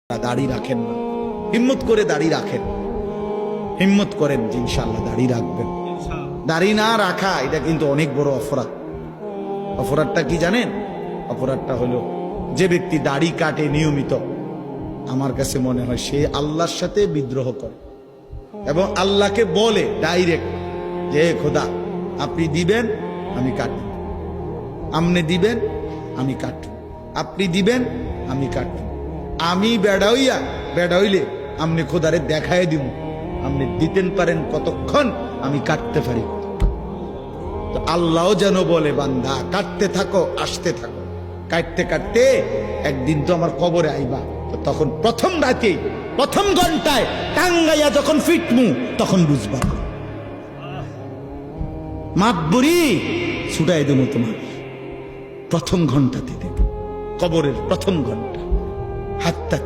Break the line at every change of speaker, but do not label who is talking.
দাড়ি রাখেন না, হিম্মত করে দাড়ি রাখেন, হিম্মত করেন যে ইনশাআল্লাহ দাড়ি রাখবেন। দাড়ি না রাখা এটা কিন্তু অনেক বড় অপরাধ। অপরাধটা কি জানেন? অপরাধটা হলো যে ব্যক্তি দাড়ি কাটে নিয়মিত, আমার কাছে মনে হয় সে আল্লাহর সাথে বিদ্রোহ করে এবং আল্লাহকে বলে ডাইরেক্ট যে খোদা আপনি দিবেন আমি কাটব, আপনি দিবেন আমি কাটব, আপনি দিবেন আমি কাটব, আমি বেড়া হইলে আপনি খোদারে দেখায় দিব, আপনি দিতেন পারেন কতক্ষণ, আমি কাটতে পারি। তো আল্লাহও যেন বলে বান্দা কাটতে থাকো, আসতে থাকো, কাটতে কাটতে একদিন তো আমার কবরে আইবা, তো তখন প্রথম রাতে প্রথম ঘন্টায় টাঙ্গাইয়া যখন ফিটমু তখন বুঝবা। মাতবুরি ছুটাই দেবো তোমার প্রথম ঘন্টাতে দেব, কবরের প্রথম ঘন্টা। হাতটা